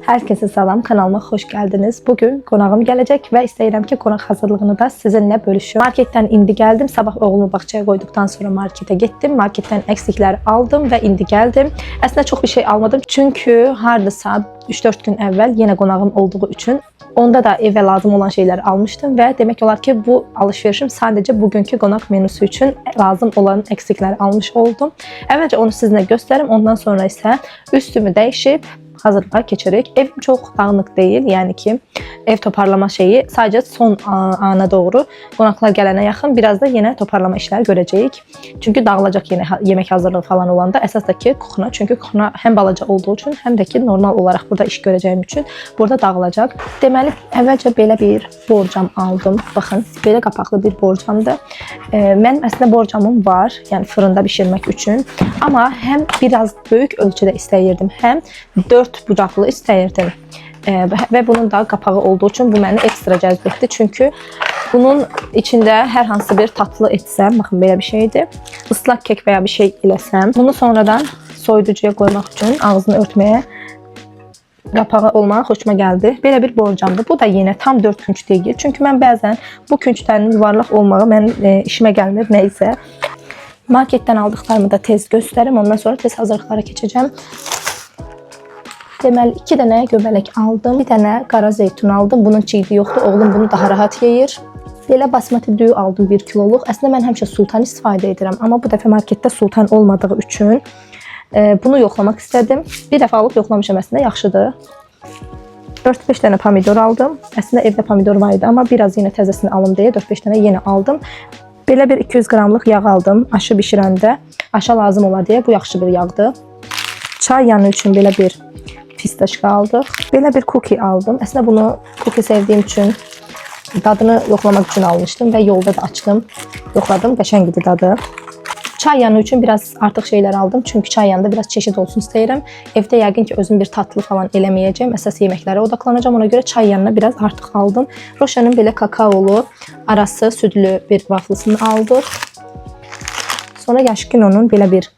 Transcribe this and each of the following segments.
Herkese salam, kanalıma xoş gəldiniz. Bugün qonağım gələcək və istəyirəm ki, qonaq hazırlığını da sizinlə bölüşüm. Marketdən indi gəldim. Sabah oğlumu bağçaya qoyduqdan sonra marketə getdim. Marketdən əksikləri aldım və indi gəldim. Əslində çox bir şey almadım. Çünki hardasa 3-4 gün əvvəl yenə qonağım olduğu üçün onda da evə lazım olan şeyləri almışdım və demək olar ki, bu alış-verişim sadəcə bugünkü qonaq menüsü üçün lazım olan əksikləri almış oldum. Əvvəlcə onu sizinlə göstərim, ondan sonra isə üstümü dəyişib hazırlığa keçirik. Evim çox dağınıq deyil, yəni ki, ev toparlama şeyi sadəcə son ana doğru qonaqlar gələnə yaxın biraz da yenə toparlama işləri görəcəyik. Çünki dağılacaq yenə yemək hazırlığı falan olanda əsas da ki, kuxna. Çünki kuxna həm balaca olduğu üçün, həm də ki, normal olaraq burada iş görəcəyim üçün burada dağılacaq. Deməli, əvvəlcə belə bir borcam aldım. Baxın, belə qapaqlı bir borcamdır. Mənim əslində borcamım var, yəni fırında bişirmək üçün. Amma həm biraz böyük ölçüdə istəyirdim, həm 4 bucaqlı istəyirdim. Və bunun da qapağı olduğu üçün bu məni ekstra cəzb etdi. Çünki bunun içində hər hansı bir tatlı etsəm, baxın belə bir şeydir. Islaq kek və ya bir şey eləsəm, bunu sonradan soyuducuya qoymaq üçün ağzını örtməyə qapağı olmağı xoşuma gəldi. Belə bir borcamdır. Bu da yenə tam 4 künc deyil. Çünki mən bəzən bu künclərin yuvarlaq olmağı mənim işimə gəlmir, nəysə. Marketdən aldıqlarımı da tez göstərim. Ondan sonra tez hazırlıqlara keçəcəm. Deməli, 2 dənə göbələk aldım, 1 dənə qara zeytun aldım. Bunun çiğdi yoxdur, oğlum bunu daha rahat yeyir. Belə basmati düyü aldım 1 kiloluq. Əslində mən həmişə sultan istifadə edirəm, amma bu dəfə marketdə sultan olmadığı üçün bunu yoxlamaq istədim. Bir dəfə alıb yoxlamışam, əslində yaxşıdır. 4-5 dənə pomidor aldım. Əslində evdə pomidor var idi, amma biraz yenə təzəsini alım deyə 4-5 dənə yenə aldım. Belə bir 200 qramlıq yağ aldım. Aşı bişirəndə aşa lazım olar deyə bu yaxşı bir yağdır. Çay yanı üçün belə bir pistaşka aldıq. Belə bir cookie aldım. Əslində bunu cookie sevdiyim üçün dadını yoxlamaq üçün almışdım və yolda da açdım. Yoxladım, qəşəng idi dadı. Çay yanı üçün biraz artıq şeylər aldım. Çünki çay yanında biraz çeşid olsun istəyirəm. Evdə yəqin ki, özüm bir tatlı falan eləməyəcəm. Əsas yeməklərə odaqlanacağam. Ona görə çay yanına biraz artıq aldım. Roşanın belə kakaolu, arası südlü bir vaflısını aldıq. Sonra Yaşkino'nun belə bir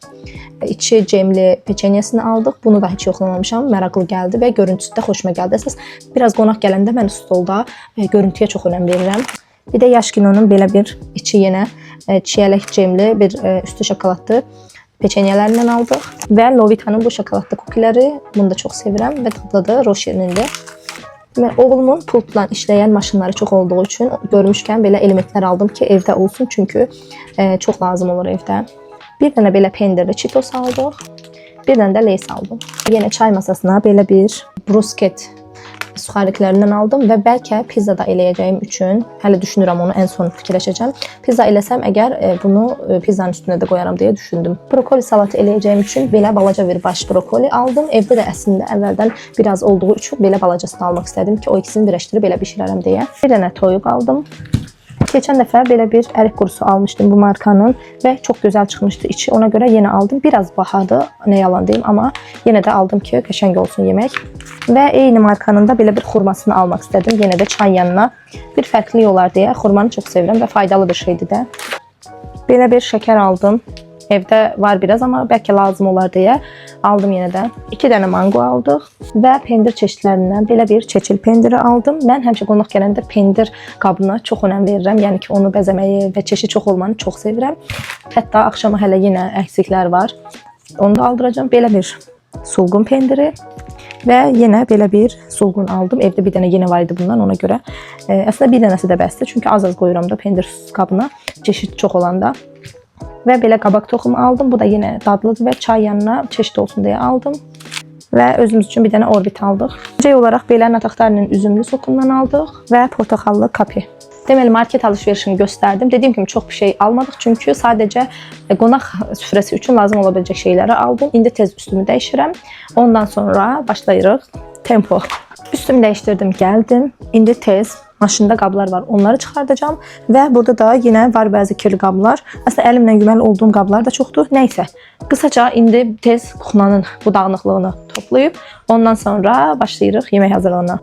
içi cemli peçenyasını aldıq. Bunu da heç yoxlamamışam. Maraqlı gəldi və görüntüsü də xoşuma gəldi. Əsas biraz qonaq gələndə mən stolda görüntüyə çox önəm verirəm. Bir də Yaşkino'nun belə bir içi yenə çiyələk cemli bir üstü şokoladlı peçenyələrindən aldıq. Və Lovita'nın bu şokoladlı kukiləri, bunu da çox sevirəm və dadlıdır, Roşenindir. Oğlumun pultla işləyən maşınları çox olduğu üçün görmüşkən belə elementlər aldım ki, evdə olsun. Çünki çox lazım olur evdə. Bir dənə belə pendirli Cheetos aldıq. Bir dənə də Lay's aldım. Yenə çay masasına belə bir brusket suxariklərindən aldım və bəlkə pizza da eləyəcəyim üçün, hələ düşünürəm, onu ən son fikirləşəcəm. Pizza eləsəm əgər bunu pizzanın üstünə də qoyaram deyə düşündüm. Brokoli salatı eləyəcəyim üçün belə balaca bir baş brokoli aldım. Evdə də əslində əvvəldən biraz olduğu üçün belə balacasını almaq istədim ki, o ikisini birləşdirib belə bişirərəm deyə. Bir dənə toyuq aldım. Keçən dəfə belə bir ərik qurusu almışdım bu markanın və çox gözəl çıxmışdı içi. Ona görə yenə aldım. Biraz bahadır, nə yalan deyim, amma yenə də aldım ki, qəşəng olsun yemək. Və eyni markanın da belə bir xurmasını almaq istədim. Yenə də çay yanına bir fərqli olar deyə. Xurmanı çox sevirəm və faydalı bir şeydir də. Belə bir şəkər aldım. Evdə var biraz, amma bəlkə lazım olar deyə aldım yenə də. 2 dənə mango aldıq və pendir çeşidlərindən belə bir çeçil pendiri aldım. Mən həmişə qonaq gələndə pendir qabına çox önəm verirəm. Yəni ki, onu bəzəməyi və çeşid çox olmanı çox sevirəm. Hətta axşama hələ yenə əksiklər var. Onu da aldıracağım. Belə bir sulğun pendiri və yenə belə bir sulğun aldım. Evdə bir dənə yenə var idi bundan, ona görə. Əslində bir dənəsi də bəsdir. Çünki az-az qoyuram da pendir qabına, çeşid çox olanda. Və belə qabaq toxumu aldım. Bu da yenə dadlıdır və çay yanına çeşid olsun deyə aldım. Və özümüz üçün bir dənə orbit aldıq. Necə olaraq belə Nataktarinin üzümlü sokundan aldıq və portakallı kapi. Deməli, market alış-verişini göstərdim. Dediyim kimi çox bir şey almadıq. Çünki sadəcə qonaq süfrəsi üçün lazım ola biləcək şeyləri aldım. İndi tez üstümü dəyişirəm. Ondan sonra başlayırıq. Tempo. Üstümü dəyişdirdim, gəldim. İndi tez maşında qablar var, onları çıxardacağım və burada da yenə var bəzi kirli qablar. Əslində əlimlə yuməli olduğum qablar da çoxdur. Nəysə, qısaca indi tez kuxnanın bu dağınıqlığını toplayıb ondan sonra başlayırıq yemək hazırlığına.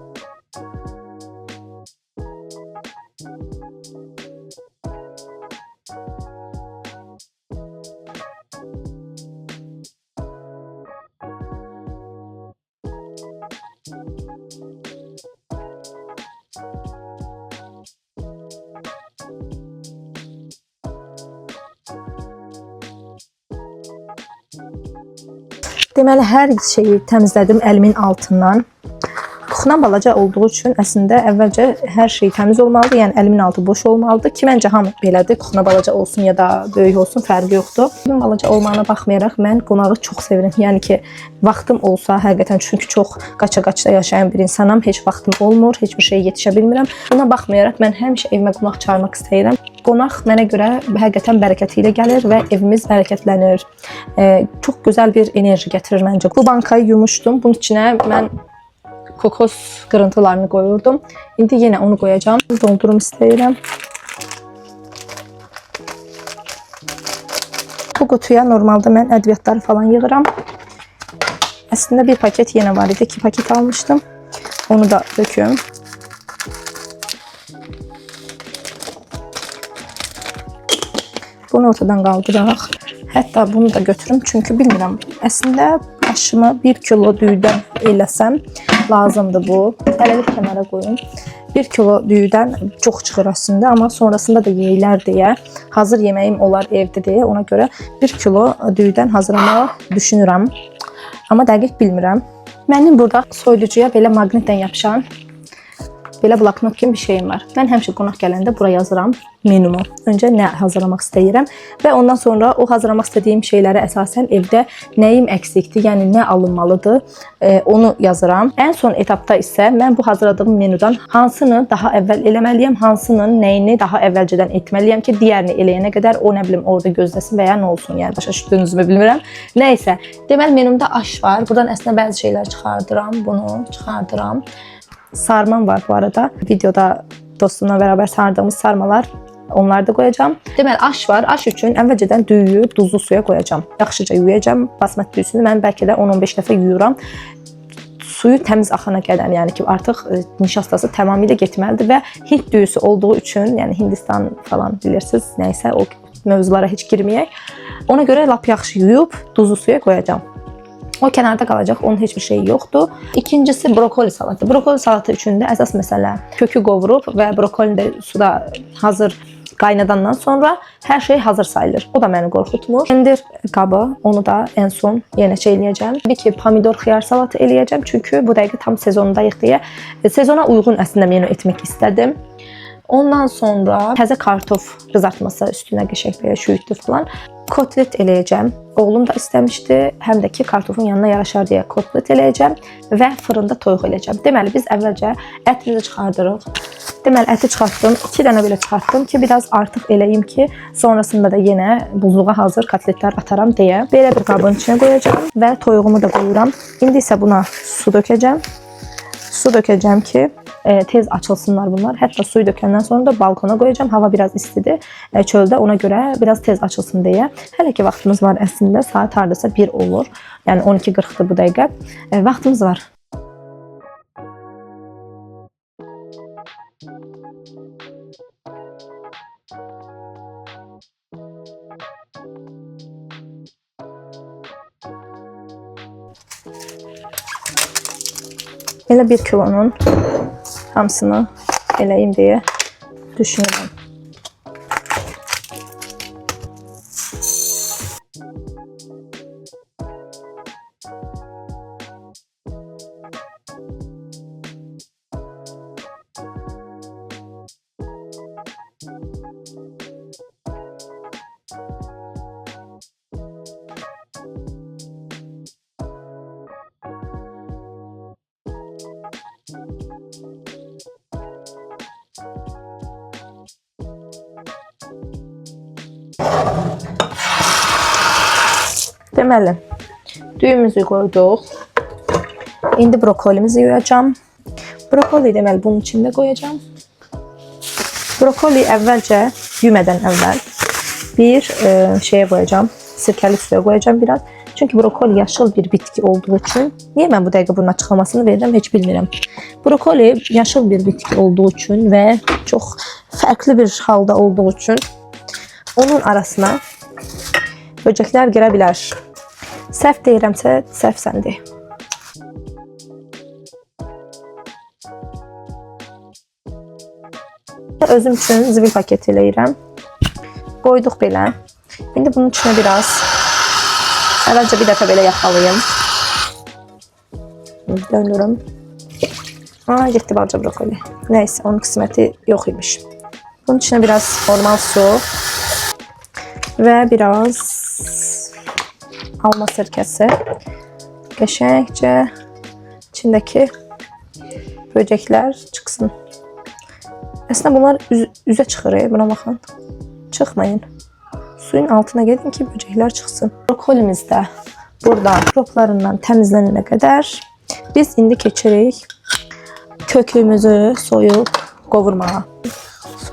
Deməli, hər şeyi təmizlədim əlimin altından. Kuxna balaca olduğu üçün əslində əvvəlcə hər şey təmiz olmalıdır. Yəni əlimin altı boş olmalıdır ki, məncə hamı belədir. Kuxna balaca olsun ya da böyük olsun fərqi yoxdur. Əlimin balaca olmağına baxmayaraq mən qonağı çox sevirəm. Yəni ki, vaxtım olsa həqiqətən, çünki çox qaça-qaçda yaşayan bir insanam. Heç vaxtım olmur, heç bir şeyə yetişə bilmirəm. Buna baxmayaraq mən həmişə evimə qonaq çağırmaq istəyirəm. Qonaq mənə görə həqiqətən bərəkəti ilə gəlir və evimiz bərəkətlənir. Çox gözəl bir enerji gətirir məncə. Bu bankayı yumuşdum. Bunun içinə mən kokos qırıntılarını qoyurdum. İndi yenə onu qoyacağım. Doldurum istəyirəm. Bu qutuya normalda mən ədviyyatları falan yığıram. Əslində bir paket yenə var idi. 2 paket almışdım. Onu da döküm. Bunu ortadan qaldıraq. Hətta bunu da götürüm. Çünki bilmirəm. Əslində aşımı 1 kilo düyüdən eləsəm lazımdır bu. Hələlik kənara qoyun. 1 kilo düyüdən çox çıxır əslində, amma sonrasında da yeyilər deyə, hazır yeməyim olar evdə deyə, ona görə 1 kilo düyüdən hazırlamağı düşünürəm. Amma dəqiq bilmirəm. Mənim burada soyuducuya belə maqnitdən yapışan belə bloknot kimi bir şeyim var. Mən həmişə qonaq gələndə bura yazıram menumu. Öncə nə hazırlamaq istəyirəm və ondan sonra o hazırlamaq istədiyim şeylərə əsasən evdə nəyim əksikdir, yəni nə alınmalıdır, onu yazıram. Ən son etapda isə mən bu hazırladığım menudan hansını daha əvvəl eləməliyəm, hansının nəyini daha əvvəlcədən etməliyəm ki, digərini eləyənə qədər o nə bilim orada gözləsin və ya nə olsun, yəni başa düşdüyünüzü bilmirəm. Nəysə, deməli menumda aş var. Buradan əslində bəzi şeylər çıxardıram, bunu çıxardıram. Sarmam var bu arada. Videoda dostumla beraber sardığımız sarmalar, onları da koyacağım. Deməli, aş var. Aş üçün əvvəlcədən düyüyü duzlu suya koyacağım. Yaxşıca yuyacağım. Basmati düyüsünü mən bəlkə də 10-15 dəfə yuyuram. Suyu təmiz axana qədər, yəni ki, artıq nişastası tamamilə getməlidir və Hind düyüsü olduğu üçün, yəni Hindistan falan bilirsiniz, nəysə o mövzulara heç girməyək. Ona görə lap yaxşı yuyub duzlu suya koyacağım. O kənarda qalacaq, onun heç bir şeyi yoxdur. İkincisi brokoli salatı. Brokoli salatı üçün də əsas məsələ kökü qovurub və brokolini də suda hazır qaynadandan sonra hər şey hazır sayılır. O da məni qorxutmur. Pendir qabı, onu da ən son yenə eləyəcəm. Bir ki, pomidor xiyar salatı eləyəcəm, çünki bu dəqiqə tam sezondayıq deyə sezona uyğun əslində menu etmək istədim. Ondan sonra təzə kartof qızartması üstünə qəşəng belə şüyütdü falan. Kotlet eləyəcəm. Oğlum da istəmişdi. Həm də ki, kartofun yanına yaraşar deyə kotlet eləyəcəm və fırında toyuq eləyəcəm. Deməli, biz əvvəlcə ətimizi çıxardırıq. Deməli, əti çıxartdım. 2 dənə belə çıxartdım ki, biraz artıq eləyim ki, sonrasında da yenə buzluğa hazır kotletlər ataram deyə. Belə bir qabın içinə qoyacağım və toyuğumu da qoyuram. İndi isə buna su dökəcəm. Su dökəcəm ki, tez açılsınlar bunlar. Hətta suyu dökəndən sonra da balkona qoyacağım. Hava biraz istidir çöldə, ona görə biraz tez açılsın deyə. Hələ ki vaxtımız var əslində. Saat hardasa 1 olur. Yəni 12:40-dır bu dəqiqə. Vaxtımız var. Elə 1 kilonun hamısını eləyim deyə düşünürəm. Deməli, düyümüzü qoyduq. İndi brokolimizi yuyacağım. Brokoli deməli bunun içində qoyacağım. Brokoli əvvəlcə yumədən əvvəl bir şeyə qoyacağım. Sirkəli suya qoyacağım biraz. Çünki brokoli yaşıl bir bitki olduğu üçün, niyə mən bu dəqiqə bunun açıqlamasını verirəm, heç bilmirəm. Brokoli yaşıl bir bitki olduğu üçün və çox fərqli bir halda olduğu üçün onun arasına böcəklər girə bilər. Səhv deyirəmsə, səhv səndir. Özüm üçün zibil paketi eləyirəm. Qoyduq belə. İndi bunun içinə biraz əvvəlcə bir dəfə belə yaxalayım. Dönürüm. Aa, gitti balaca brokoli. Neyse, onun kısmeti yok imiş. Bunun içine biraz normal su ve biraz alma sirkesi. Qəşəngcə içindeki böcekler çıksın. Aslında bunlar üzə çıxır. Buna baxın. Çıxmayın. Suyun altına gedin ki böcekler çıksın. Brokolimiz de burada mikroplarından təmizlənənə qədər biz indi keçirik kökümüzü soyup qovurmağa.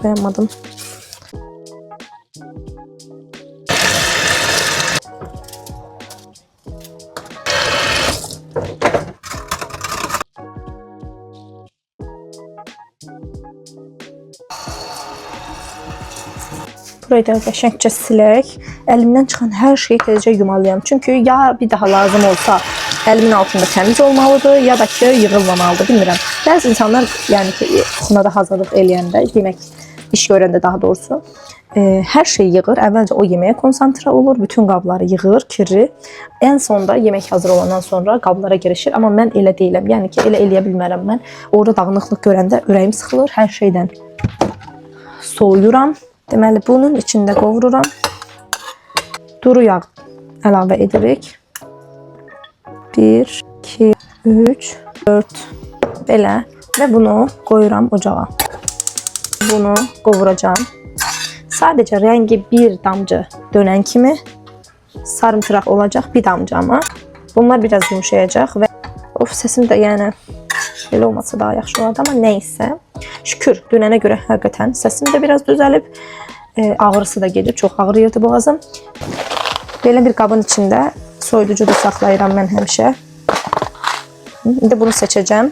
Soyamadım. Burayı da qəşəngcə silək. Əlimdən çıxan hər şeyi tezcə yumalıyam. Çünkü ya bir daha lazım olsa elimin altında təmiz olmalıdır, ya da ki yığılmamalıdır, bilmirəm. Bəzi insanlar yəni ki xunada hazırlıq eləyəndə, yemək iş görəndə daha doğrusu hər şeyi yığır. Əvvəlcə o yeməyə konsantre olur, bütün qabları yığır, kirri. En sonda yemək hazır olandan sonra qablara girişir. Amma mən elə deyiləm. Yəni ki elə eləyə bilmərəm mən. Orada dağınıqlıq görəndə ürəyim sıxılır. Hər şeydən soyuram. Deməli bunun içində qovururam. Duru yağ əlavə edirik. 1, 2, 3, 4 belə və bunu qoyuram ocağa. Bunu qovuracağım. Sadəcə rəngi bir damcı dönən kimi sarımtıraq olacaq, bir damcı ama. Bunlar biraz yumuşayacaq və səsim də yəni belə olmasa daha yaxşı olardı, amma neysə. Şükür, dünənə görə həqiqətən səsim də biraz düzəlib. Ağrısı da gedir, çox ağrıyırdı boğazım. Belə bir qabın içində soyuducu da saxlayıram mən həmişə. İndi bunu seçəcəm.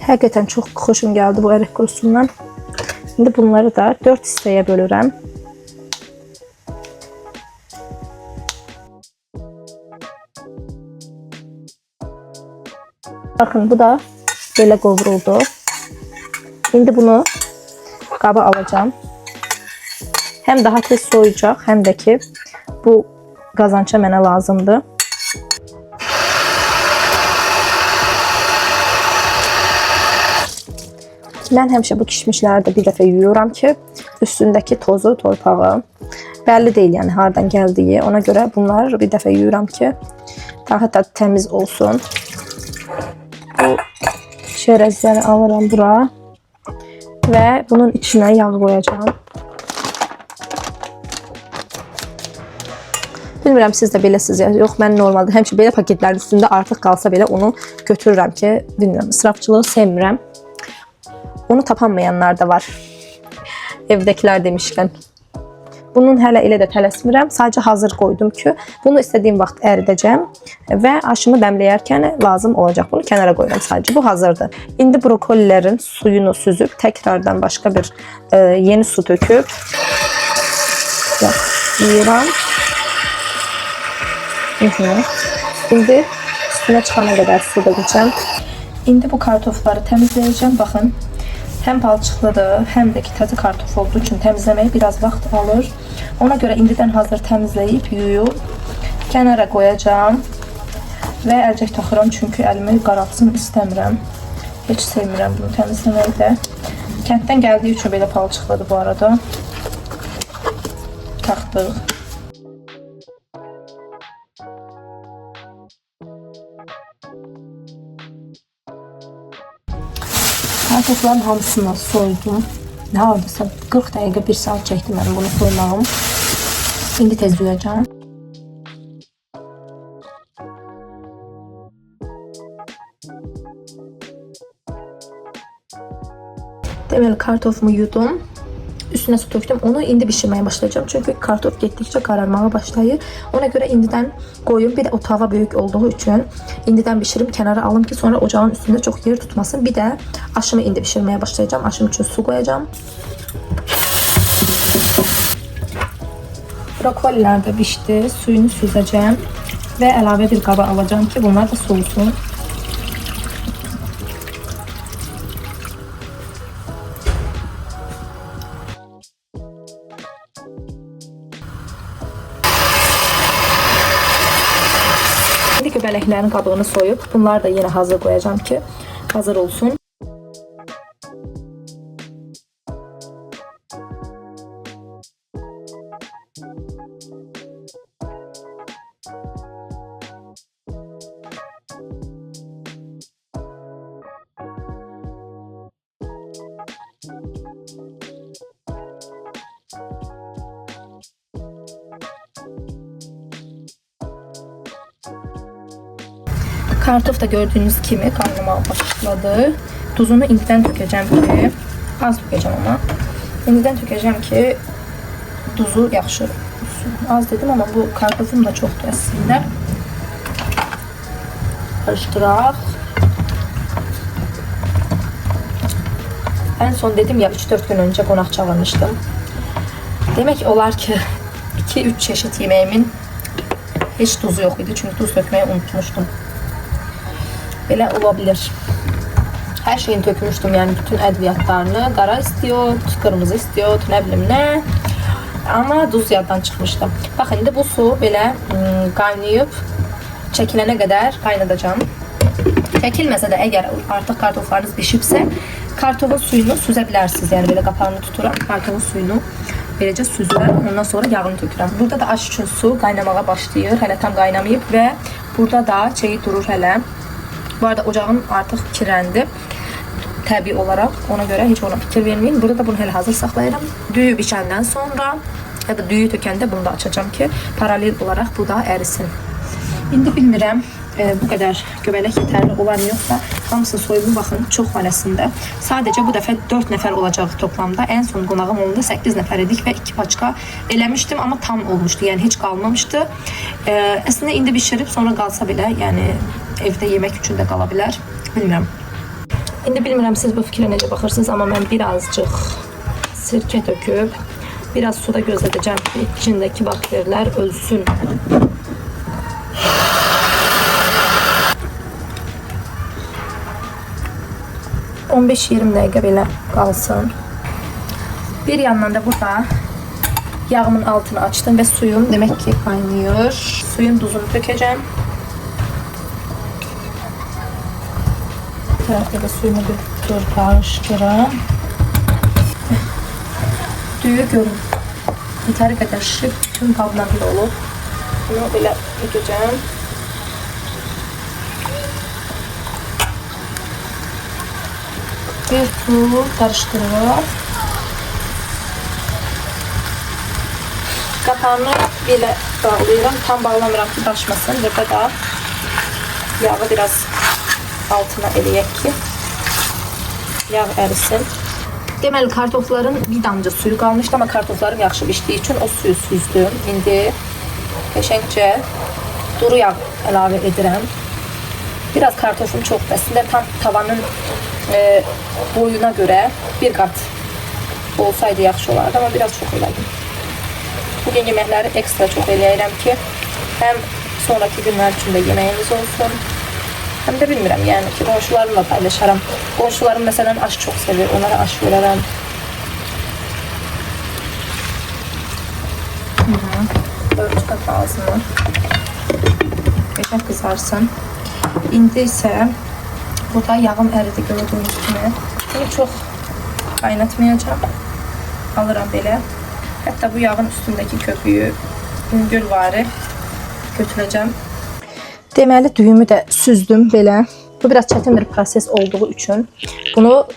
Həqiqətən çox xoşum gəldi bu ərik qurusundan. İndi bunları da 4 hissəyə bölürəm. Bakın bu da belə qovruldu. İndi bunu qaba alacağım. Hem daha tez soyacaq, hem de ki bu qazança mənə lazımdır. Mən həmişə bu kişmişləri də bir dəfə yuyuram ki, üstündəki tozu, torpağı bəlli deyil, yəni hardan gəldiyi. Ona görə bunlar bir dəfə yuyuram ki, daha da təmiz olsun. Bu çerezləri alıram bura və bunun içine yağ koyacağım. Bilmirəm siz də beləsiz ya. Yox, mən normalde həmişə belə paketlərin üstündə artıq qalsa belə onu götürürəm ki, bilmirəm, israfçılığı sevmirəm. Onu tapanmayanlar da var. Evdəkiler demişkən. Bunun hələ elə də tələsmirəm. Sadəcə hazır qoydum ki, bunu istədiyim vaxt əridəcəm və aşımı dəmləyərkən lazım olacaq. Bunu kənara qoyuram sadəcə. Bu hazırdır. İndi brokolilərin suyunu süzüb, təkrardan başqa bir yeni su töküb yuyuram. İndi üstünə çıxana qədər su dökəcəm. İndi bu kartofları təmizləyəcəm. Baxın. Hem palçıqlıdır, hem de ki təzə kartof olduğu için təmizləməyə biraz vaxt alır. Ona görə indidən hazır təmizləyib, yuyub, kənara qoyacağım. Və əlcək taxıram çünki əlimi qaraltsın istəmirəm. Heç sevmirəm bunu təmizləməyi də. Kənddən gəldiyi üçün belə palçıqlıdır bu arada. Taxdıq. Kartofların hamısını soydum. Ne hardasa 40 dəqiqə 1 saat çəkdim mən bunu soymağım. İndi tez yuyacağım. Deməli kartofumu yudum. Üstüne su töktüm. Onu indi bişirmeye başlayacağım. Çünkü kartof getdikçe kararmağa başlayır. Ona göre indiden koyun. Bir de o tava büyük olduğu için indiden pişirip kenara alım ki sonra ocağın üstünde çok yer tutmasın. Bir de aşımı indi pişirmeye başlayacağım. Aşım için su koyacağım. Brokoliler de pişti. Suyunu süzeceğim. Ve əlavə bir qaba alacağım ki bunlar da soğusun. İndi göbələklərin qabığını soyub, bunları da yenə hazır qoyacağım ki, hazır olsun. Kartof da gördüğünüz kimi kaynamaya başladı. Tuzunu indidən tökəcəm ki, az tökəcəm ama. İndidən tökəcəm ki, tuzu yaxşı olsun. Az dedim ama bu kartofum da çoxdur əslində. Karışdıraq. En son dedim ya 3-4 gün önce qonaq çağırmışdım. Demek olar ki 2-3 çeşit yemeğimin hiç tuzu yok idi. Çünkü tuz dökmeyi unutmuştum. Belə olabilir. Her şeyini tökmüştüm yani bütün ədviyyatlarını. Qara istiyot, qırmızı istiyot, nə bilim nə. Ama duz yaddan çıxmışdı. Bax indi bu su belə qaynayıb çəkilənə qədər qaynadacağım. Çəkilməsə də əgər artıq kartoflarınız bişibsə, kartofun suyunu süzə bilərsiniz. Yəni belə qapağını tuturam, kartofun suyunu beləcə süzürəm. Ondan sonra yağını tökürəm. Burada da aş üçün su qaynamağa başlayır. Hələ tam qaynamayıb və burada da çeyi durur hələ. Bu arada ocağım artıq kirləndi. Təbii olaraq ona görə heç ona fikir verməyin. Burada da bunu hələ hazır saxlayıram. Düyü bişəndən sonra ya da düyü tökəndə bunu da açacağım ki, paralel olaraq bu da ərisin. İndi bilmirəm bu qədər göbələk yetərli olar yoxsa. Hamısı soyumu baxın, çox var əslində. Sadəcə bu dəfə 4 nəfər olacaq toplamda. En son qonağım olanda 8 nəfər idik və 2 paçka eləmişdim, amma tam olmuşdu. Yəni heç qalmamışdı. Əslində indi bişirib sonra qalsa belə, yəni evdə yemək üçün də qala bilər. Bilmirəm. İndi bilmirəm siz bu fikrə necə baxırsınız, amma mən birazcıq sirkə töküb biraz suda gözlədəcəm ki, içindəki bakterilər ölsün. On 15-20 dəqiqə belə qalsın. Bir yandan da burada yağımın altını açdım və suyum demək ki qaynayır. Suyun duzunu tökəcəm. Bu tərəfdə də suyumu götür, qarışdırım. Düyü görün. Yetəri qədər şişib, bütün qabına bir olub. Bunu belə tökəcəm. Bir tur karıştırırıq. Qapağını belə bağlayıram. Tam bağlamıram ki daşmasın. Burada da yağı biraz altına eləyək ki yağ ərisin. Deməli kartofların bir damcı suyu qalmışdı, amma kartoflarım yaxşı bişdiyi üçün o suyu süzdüm. İndi qəşəngcə duru yağ əlavə edirəm. Biraz kartofum çox əslində tam tavanın boyuna göre bir kat olsaydı yaxşı olardı, ama biraz çok elədim. Bugün yeməkləri ekstra çok eləyirəm ki, hem sonraki günler üçün də yeməyimiz olsun, hem de bilmirəm, yəni ki, qonşularımla paylaşaram. Qonşularım məsələn aş çox sevir, onlara aş verərəm. Örtük ağzını qəşəng qızarsın. İndi isə burada yağım əridi gördüğünüz kimi. Bunu çox qaynatmayacağım. Alıram belə. Hətta bu yağın üstündəki köpüyü üngülvari götürəcəm. Deməli düyümü də süzdüm belə. Bu biraz çətin bir proses olduğu üçün bunu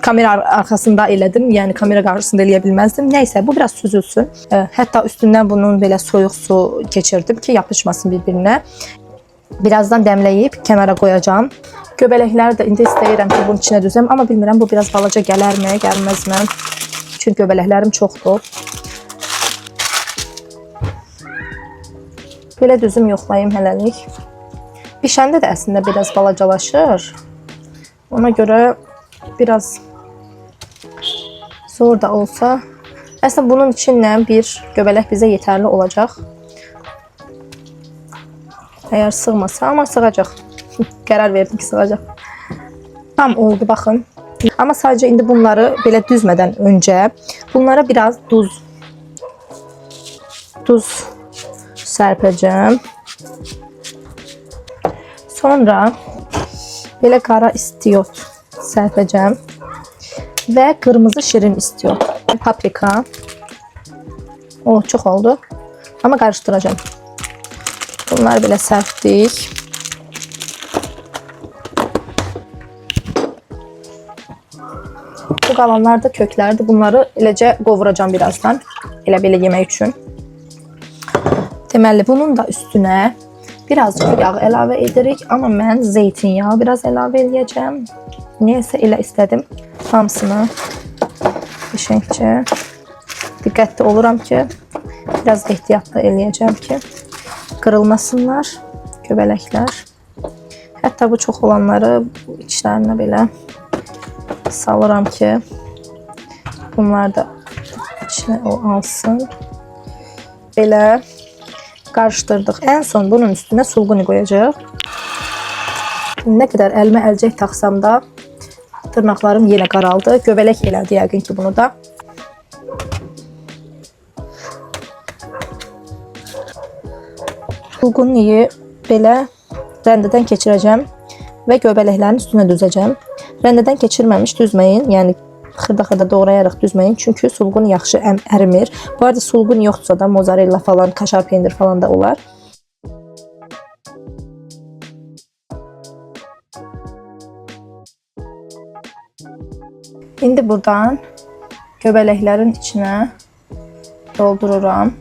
kamera arxasında elədim. Yəni kamera qarşısında eləyə bilməzdim. Nəysə bu biraz süzülsün. Hətta üstündən bunun belə soyuq su keçirdim ki yapışmasın bir-birinə. Birazdan dəmləyib kənara qoyacağım. Göbələkləri də indi istəyirəm ki bunun içinə düzəm, amma bilmirəm bu biraz balaca gələrmi, gəlməzmi? Çünki göbələklərim çoxdur. Belə düzüm yoxlayayım hələlik. Bişəndə də əslində biraz balacalaşır. Ona görə biraz zor da olsa, əslində bunun içinlə bir göbələk bizə yetərli olacaq. Eğer sığmasa, ama sığacaq. Qərar verdim ki sığacaq. Tam oldu baxın. Ama sadece indi bunları belə düzmədən öncə bunlara biraz duz sərpəcəm. Sonra belə qara istiot sərpəcəm və qırmızı şirin istiot. Paprika. O, çox oldu. Amma qarışdıracağım. Bunları belə sərpdik. Bu qalanlar da köklərdir. Bunları eləcə qovuracağım birazdan. Elə-belə yemək üçün. Deməli, bunun da üstünə birazcık yağ əlavə edirik. Amma mən zeytinyağı biraz əlavə edəcəm. Niyəsə elə istədim. Hamısını qəşəngcə diqqətli oluram ki, biraz ehtiyatlı eləyəcəm ki, qırılmasınlar göbələklər. Hətta bu çox olanları içlərinə belə salıram ki, bunlar da içine o alsın. Belə qarışdırdıq. Ən son bunun üstünə sulğuni qoyacağıq. Nə qədər əlimə əlcək taxsam da dırnaqlarım yenə qaraldı. Göbələk elədi yəqin ki bunu da. Sulğuniyi belə rəndədən keçirəcəm və göbələklərin üstünə düzəcəm. Rəndədən keçirməmiş düzməyin, yəni xırda-xırda doğrayaraq düzməyin, çünki sulğun yaxşı ərimir. Bu arada sulğun yoxdursa da mozzarella falan, kaşar pendir falan da olar. İndi buradan göbələklərin içinə doldururam.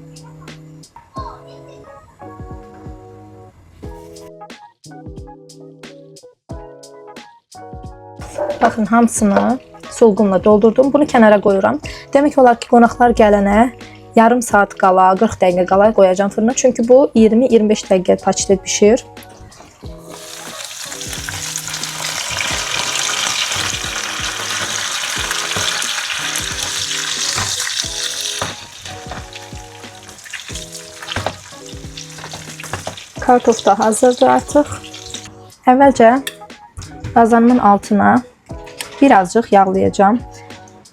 Baxın, hamısını sulğunla doldurdum. Bunu kənara qoyuram. Demək olar ki, qonaqlar gələnə yarım saat qala, 40 dəqiqə qala qoyacağım fırına. Çünki bu 20-25 dəqiqə paçda pişir. Kartof da hazırdır artıq. Əvvəlcə qazanımın altına birazcık yağlayacağım.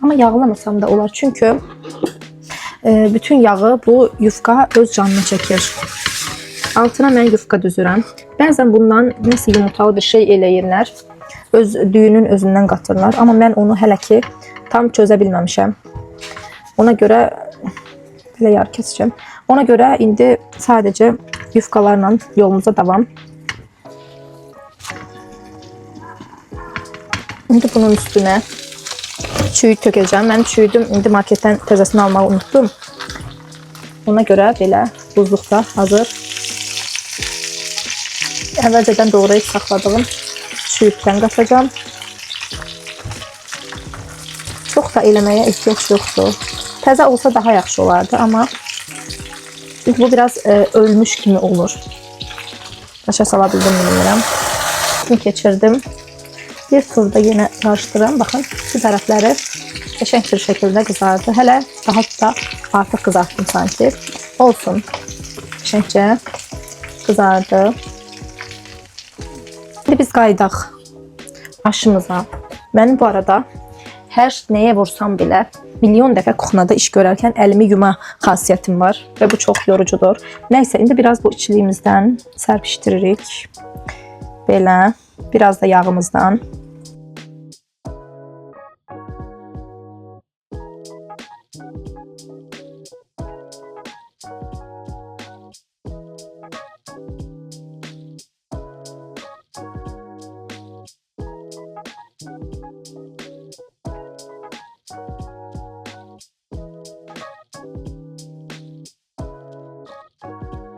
Ama yağlamasam da olar. Çünkü bütün yağı bu yufka öz canını çəkir. Altına mən yufka düzürəm. Bəzən bundan nəsə yumurtalı bir şey eləyirlər. Öz düyünün özündən qatırlar. Amma mən onu hələ ki tam çözə bilməmişəm. Ona görə belə yar kesəcəm. Ona görə indi sadəcə yufkalarla yolumuza davam. İndi bunun üstüne çüyü tökəcəm. Mən çüydüm, indi marketdən təzəsini almağı unutdum. Ona görə belə buzluqda hazır. Əvvəlcədən doğrayıb saxladığım çüyüddən qatacağım. Çox da eləməyə ehtiyac yoxdur. Təzə olsa daha yaxşı olardı, amma çünki bu biraz ölmüş kimi olur. Başa sala bildim, bilmirəm. Şimdi keçirdim. Bir turda yine karıştırıram. Bakın, bu tərəfləri qəşəng bir şəkildə qızardı. Hələ daha da artıq qızartdım sanki. Olsun. Qəşəngcə qızardı. Şimdi biz qaydaq aşımıza. Mənim bu arada hər nəyə vursam belə milyon dəfə kuxnada iş görərkən əlimi yuma xasiyyətim var və bu çox yorucudur. Nəysə, indi biraz bu içliyimizdən sərpişdiririk. Belə. Biraz da yağımızdan.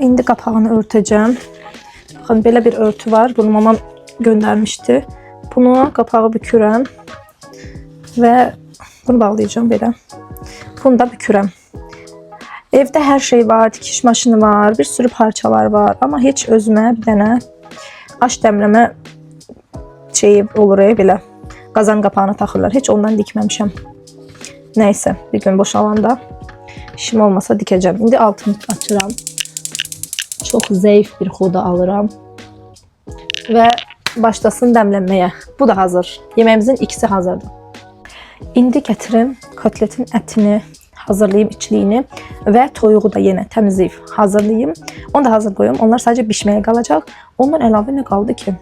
İndi qapağını örtəcəm. Baxın, belə bir örtü var. Bunu mamam göndermişti. Bunu qapağı bükürəm və bunu bağlayacağım belə. Bunu da bükürəm. Evdə hər şey var, dikiş maşını var, bir sürü parçalar var, amma heç özümə bir dənə aş dəmləmə şeyi olur belə. Qazan qapağına taxırlar. Heç ondan dikməmişəm. Nəysə, bir gün boşalanda işim olmasa dikəcəm. İndi altını açıram. Çox zəif bir xuda alıram və başlasın dəmlənməyə. Bu da hazır. Yeməyimizin ikisi hazırdır. İndi gətirim kotletin ətini hazırlayım içliyini və toyuğu da yenə təmizləyib hazırlayım. Onu da hazır qoyum. Onlar sadəcə bişməyə qalacaq. Ondan əlavə nə qaldı ki?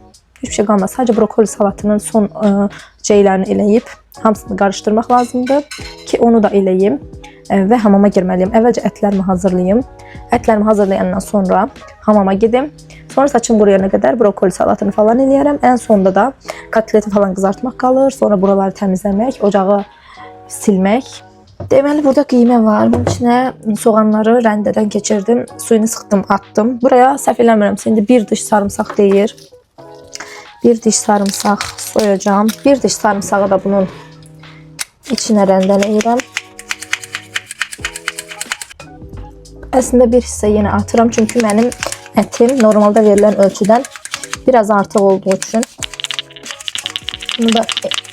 Hiçbir şey qalmaz. Sadəcə brokoli salatının son şeylərini eləyib hamısını qarışdırmaq lazımdır ki, onu da eləyim və hamama girməliyim. Əvvəlcə ətlərimi hazırlayım. Ətlərimi hazırlayandan sonra hamama gedim. Sonra saçım quruyana qədər brokoli salatını falan eləyərəm. Ən sonda da kotleti falan qızartmaq qalır. Sonra buraları təmizləmək, ocağı silmək. Deməli, burada qiymə var. Bunun içinə soğanları rəndədən keçirdim. Suyunu sıxdım, attım. Buraya səhv eləmirəmsə, indi bir diş sarımsaq deyir. Bir diş sarımsaq soyacağım. Bir diş sarımsağı da bunun içinə rəndələyirəm. Əslində bir hissə yenə atıram. Çünki mənim ətim normalda verilən ölçüdən biraz artıq olduğu üçün. Bunu da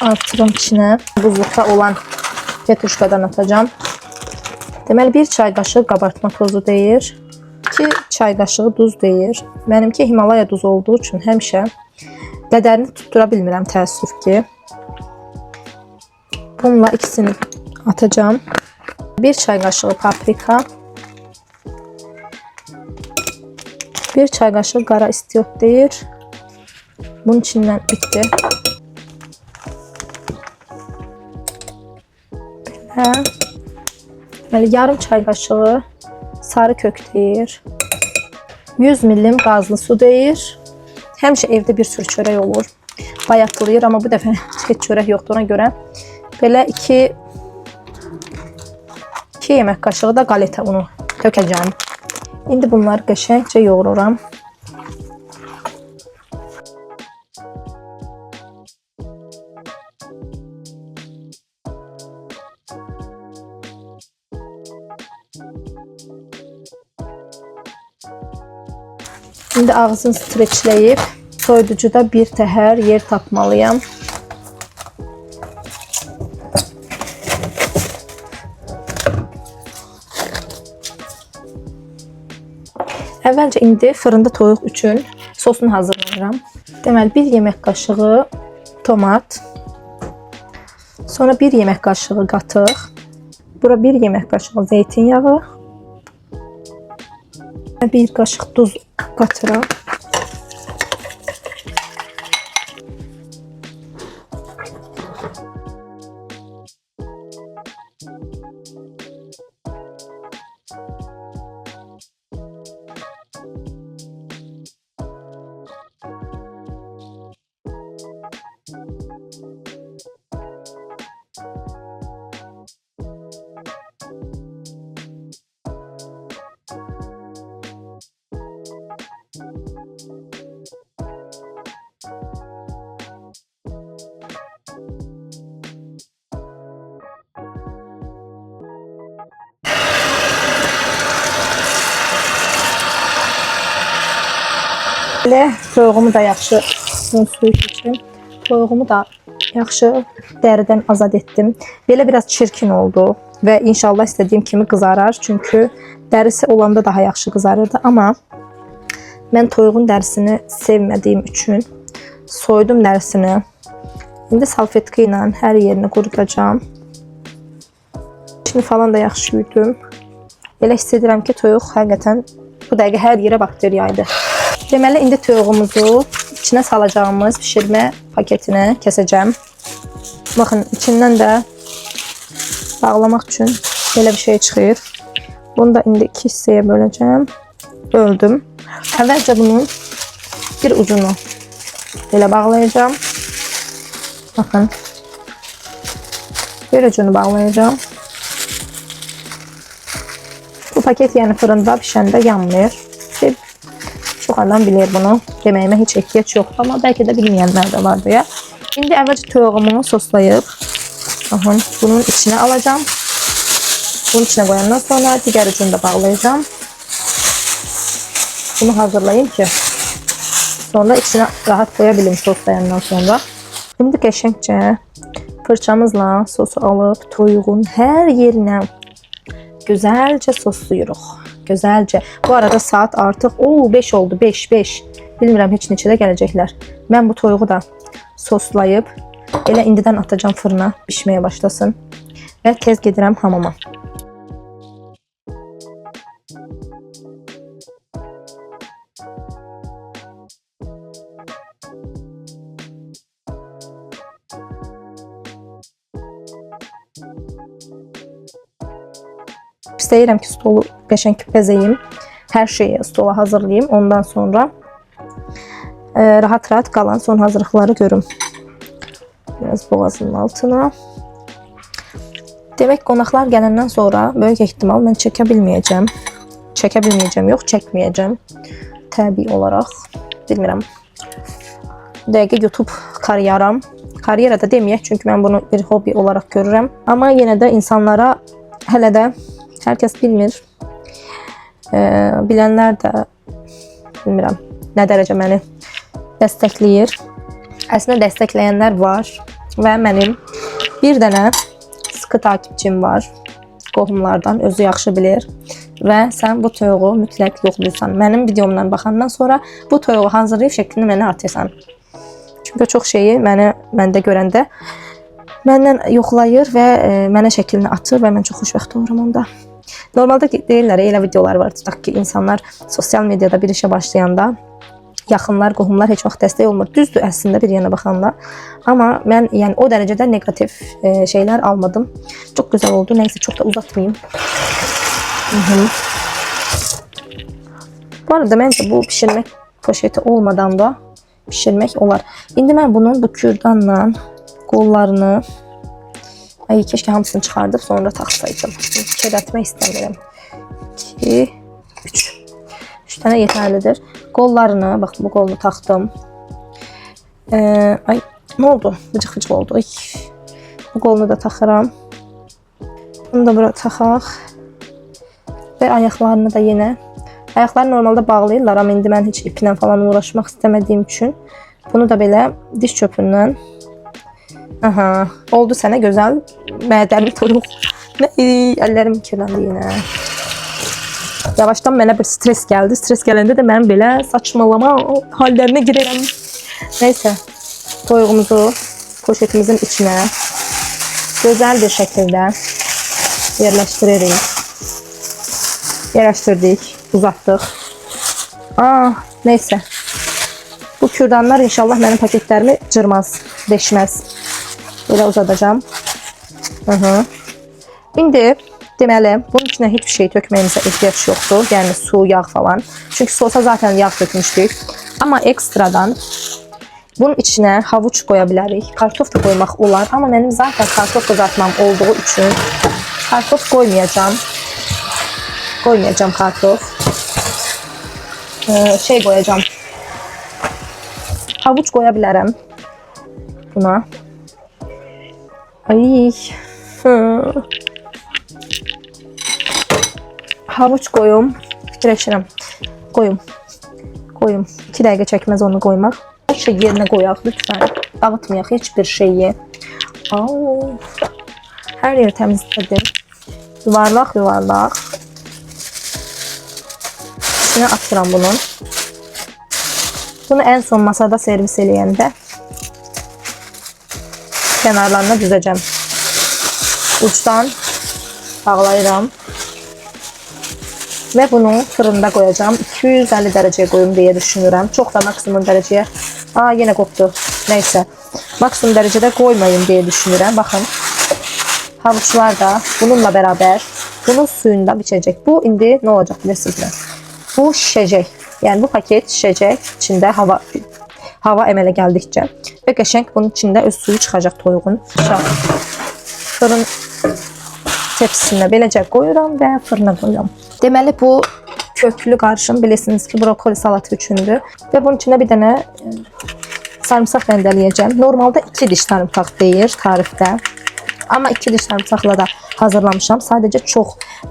artırım içinə. Buzluqda olan petruşkadan atacağım. Deməli, 1 çay qaşığı qabartma tozu deyir. 2 çay qaşığı duz deyir. Mənimki Himalaya duzu olduğu üçün həmişə qədərini tuttura bilmirəm, təəssüf ki. Bununla ikisini atacağım. 1 çay qaşığı paprika. 1 çay qaşığı qara istiot deyir. Bunun içindən bitdi. Deməli, yarım çay qaşığı sarı kök deyir. 100 ml qazlı su deyir. Həmişə evdə bir sürü çörək olur. Bayatlayır, amma bu dəfə heç çörək yoxdur, ona görə belə 2 yemək qaşığı da qaleta unu tökəcəm. İndi bunları qəşəngcə yoğururam. İndi ağzını streçləyib soyuducuda bir təhər yer tapmalıyam. Əvvəlcə indi fırında toyuq üçün sosunu hazırlayıram. Deməli, 1 yemək qaşığı tomat, sonra 1 yemək qaşığı qatıq, bura 1 yemək qaşığı zeytinyağı, 1 qaşıq duz qatıram. Belə toyuğumu da yaxşı suyu keçirim. Toyuğumu da yaxşı dəridən azad etdim. Belə biraz çirkin oldu və inşallah istədiyim kimi qızarar. Çünki dərisi olanda daha yaxşı qızarırdı. Amma mən toyuğun dərisini sevmədiyim üçün soydum dərisini. İndi salfetka ilə hər yerini qurutacağım. İçini falan da yaxşı yudum. Elə hiss edirəm ki, toyuq həqiqətən bu dəqiqə hər yerə bakteriyaydı. Deməli, indi toyuğumuzu içinə salacağımız pişirmə paketinə kəsəcəm. Baxın, içindən də bağlamaq üçün belə bir şey çıxır. Bunu da indi 2 hissəyə böləcəm. Böldüm. Əvvəlcə bunun bir ucunu belə bağlayacağım. Baxın. Bir ucunu bağlayacağım. Bu paket yəni fırında pişəndə yanmır. Çox adam bilir bunu. Deməyimə heç ehtiyac yoxdur, amma bəlkə də bilməyənlər də var deyə. İndi əvvəlcə toyuğumu soslayıb, baxın, bunun içinə alacağım. Bunun içinə qoyandan sonra digər ucunu da bağlayacağım. Bunu hazırlayayım ki, sonra içinə rahat qoya bilim soslayandan sonra. İndi qəşəngcə fırçamızla sosu alıb toyuğun hər yerinə gözəlcə sosluyuruq. Gözəlcə. Bu arada saat artıq 5 oldu. 5. Bilmirəm heç neçədə gələcəklər. Mən bu toyuğu da soslayıb elə indidən atacağım fırına, bişməyə başlasın. Və tez gedirəm hamama. İstəyirəm ki, stolu qəşəng bəzəyim. Hər şeyi stola hazırlayayım. Ondan sonra rahat-rahat qalan son hazırlıqları görüm. Biraz boğazının altına. Demək, qonaqlar gələndən sonra böyük ehtimal mən çəkə bilməyəcəm. Çəkə bilməyəcəm, yox, çəkməyəcəm. Təbii olaraq. Bilmirəm. Dəqiqə YouTube karyeram. Karyera da deməyək, çünki mən bunu bir hobi olaraq görürəm. Amma yenə də insanlara hələ də hər kəs bilmir. Bilənlər də bilmirəm nə dərəcə məni dəstəkləyir. Əslində dəstəkləyənlər var və mənim bir dənə sıxı takipçim var. Qohumlardan, özü yaxşı bilir. Və sən bu toyuğu mütləq yoxlayırsan. Mənim videomdan baxandan sonra bu toyuğu hazırlayıb şəklini mənə atırsan. Çünki çox şeyi məndə görəndə məndən yoxlayır və mənə şəklini atır və mən çox xoşbəxt olurum onda. Normalda deyirlər, elə videolar var ki, insanlar sosial mediada bir işə başlayanda yaxınlar, qohumlar heç vaxt dəstək olmur. Düzdür əslində bir yana baxanda. Amma mən yəni o dərəcədə negativ şeylər almadım. Çox gözəl oldu. Nəysə, çox da uzatmayayım. Bu arada məncə bu pişirmək poşeti olmadan da pişirmək olar. İndi mən bunun bu kürdanla qollarını keşke hamısını çıxardıb sonra taxsaydım. Kirətmək istəmirəm. 2, 3. 3 dənə yetərlidir. Qollarını, bax bu qolunu taxdım. Ay, nə oldu? Bıcıq-bıcıq oldu. Ay. Bu qolunu da taxıram. Bunu da bura taxaq. Və ayaqlarını da yenə. Ayaqları normalda bağlayırlar, amma indi mən heç iplə falan uğraşmaq istəmədiyim üçün bunu da belə diş çöpündən. Aha, oldu sənə gözəl mədəni toyuq. Əllərim kirləndi yenə. Yavaşdan mənə bir stres gəldi. Stres gələndə də mən belə saçmalama hallərinə girərəm. Nəysə, toyuğumuzu poşetimizin içinə gözəl bir şəkildə yerləşdiririk. Yerləşdirdik, uzatdıq. Nəysə. Bu kürdanlar inşallah mənim paketlərimi cırmaz, deşməz. Belə uzadacağım. İndi deməli, bunun içinə heç bir şey tökməyimizə ehtiyac yoxdur. Yəni su, yağ falan. Çünki sosa zaten yağ tökmüşdük. Amma ekstradan bunun içinə havuç qoya bilərik. Kartof da qoymaq olar. Amma mənim zaten kartof qızartmam olduğu üçün kartof qoymayacağım. Qoymayacağım kartof. Şey qoyacağım. Havuç qoya bilərəm buna. Ay. Havuç qoyum. Fikirləşirəm. Qoyum. 2 dəqiqə çəkməz onu qoymaq. Hər şey yerinə qoyaq lütfən. Dağıtmayaq heç bir şeyi. Hər yeri təmizlədim. Yuvarlaq. İçinə atıram bunu. Bunu en son masada servis eləyəndə kənarlarına düzəcəm. Ucdan bağlayıram. Və bunu fırında qoyacağım. 250 dərəcəyə qoyum deyə düşünürəm. Çox da maksimum dərəcəyə. Yenə qopdu. Nəysə. Maksimum dərəcədə qoymayım deyə düşünürəm. Baxın. Havuçlar da bununla bərabər bunun suyunda biçəcək. Bu indi nə olacaq bilirsinizmi? Bu şişəcək. Yəni bu paket şişəcək. İçində hava əmələ gəldikcə. Və qəşəng bunun içində öz suyu çıxacaq toyuğun. Fırın tepsisinə beləcə qoyuram və fırına qoyuram. Deməli bu köklü qarışım bilirsiniz ki brokoli salatı üçündür. Və bunun içində bir dənə sarımsaq rəndələyəcəm. Normalda 2 diş sarımsaq deyir tarifdə. Amma 2 diş sarımsaqla da hazırlamışam. Sadəcə çox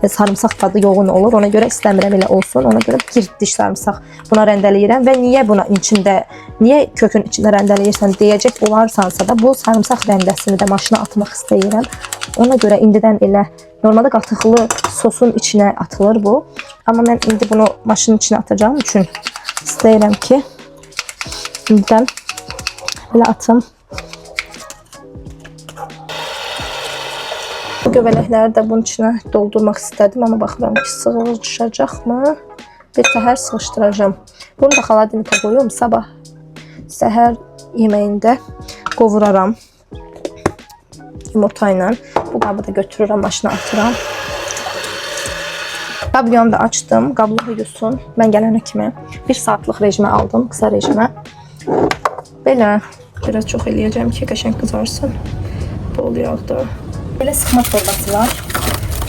sarımsaq tadı yoğun olur. Ona görə istəmirəm elə olsun. Ona görə 1 diş sarımsaq buna rəndələyirəm. Və niyə kökün içində rəndələyirsən deyəcək olarsansa da bu sarımsaq rəndəsini də maşına atmaq istəyirəm. Ona görə indidən elə normalda qatıqlı sosun içinə atılır bu. Amma mən indi bunu maşının içinə atacağım üçün istəyirəm ki indidən belə atım. Bu göbələkləri də bunun içinə doldurmaq istədim, amma baxıram ki sığışacaqmı? Bir təhər sığışdıracağım. Bunu da xaladinlikə qoyuyorum. Sabah səhər yeməyində qovuraram yumurta ilə. Bu qabı da götürürəm, maşına atıram. Qabliyonu da açdım. Qablığı yusun. Mən gələnə kimi 1 saatlıq rejimə aldım, qısa rejimə. Belə biraz çox eləyəcəm ki, qəşəng qızarsın. Bol yağda. Belə sıxma torbası var.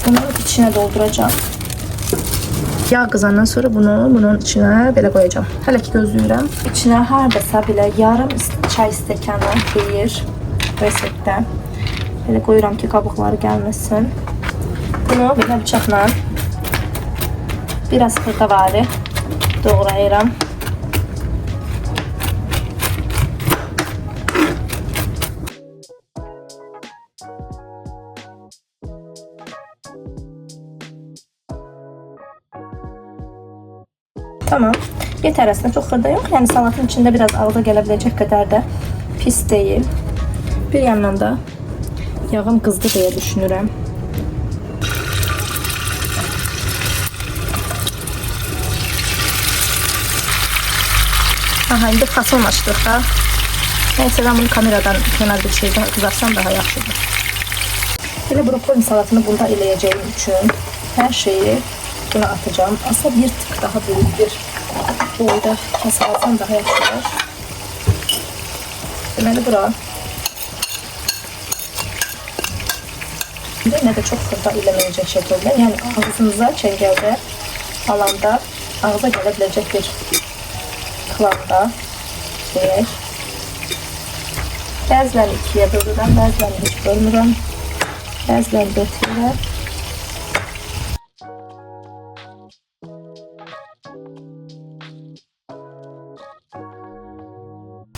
Bunu içinə dolduracağım. Yağ qızandan sonra bunun içinə belə qoyacağım. Hələ ki gözləyirəm. İçinə hardasa belə yarım çay stəkanı deyir reseptdə. Belə qoyuram ki, qabıqları gəlməsin. Bunu belə bıçaqla biraz xırdavari doğrayıram. Tamam. Yeter aslında, çok xırda yok. Yani salatın içinde biraz ağza gelebilecek kadar da pis değil. Bir yandan da yağım qızdı diye düşünürəm. Aha, indi fason açdıq da. Neyse, ben bunu kameradan kenar bir şeyden kızarsam daha yaxşıdır. Böyle brokoli salatını bunda eləyəcəyim üçün her şeyi buna atacağım. Aslında bir tık daha büyük bir boyda kesersen daha yaxşıdır. Deməli bura. Yine de çok xırda eləməyəcək şəkildə. Yəni ağzınıza çəngəldə alanda ağza gelebilecek bir kıvamda deyək. Bəzilərini ikiyə bölürəm, bəzilərini heç bölmürəm. Bəzilərini dörtürəm.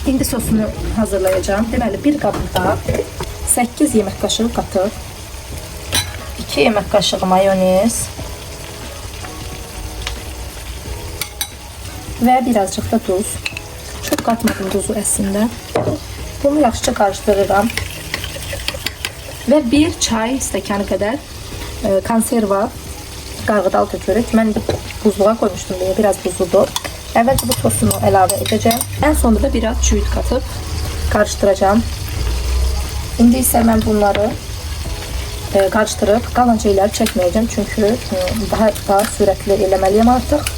İndi sosunu hazırlayacağım. Deməli bir qabda 8 yemək qaşığı qatıq, 2 yemək qaşığı mayonez və birazcık da duz. Çok katmadım duzu əslində. Bunu yaxşıca qarışdırıram. Və 1 çay stəkanı qədər konserva qarğıdal tökürük. Mən buzluğa koymuştum diye biraz buzludur. Əvvəlcə bu sosunu əlavə edəcəm. En sonunda da biraz çüyüt katıp karıştıracağım. İndi isə mən bunları qarışdırıb qalan şeyləri çəkməyəcəm. Çünki daha sürətli eləməliyəm artıq.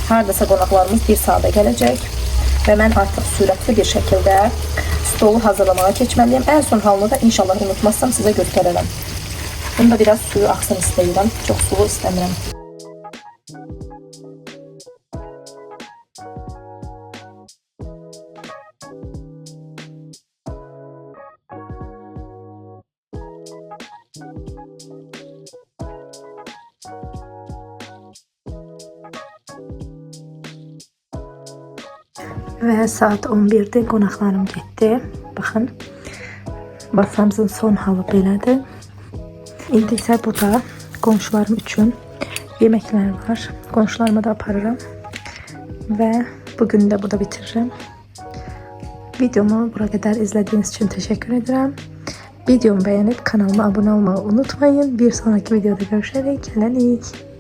Hardasa qonaqlarımız 1 saata gələcək. Və mən artıq sürətli bir şəkildə stolu hazırlamağa keçməliyəm. En son halını da inşallah unutmazsam sizə göstərərəm. Bunda biraz suyu axsın istəyirəm. Çox sulu istəmirəm. Ve saat 11'de qonaqlarım getdi. Baxın, masamızın son halı belədir. İndi isə burada qonşularım üçün yeməklər var. Qonşularıma da aparıram. Və bugün də burada bitiririm. Videomu bura qədər izlediğiniz için teşekkür ederim. Videomu beğenip kanalıma abone olmayı unutmayın. Bir sonraki videoda görüşerek. Hələlik.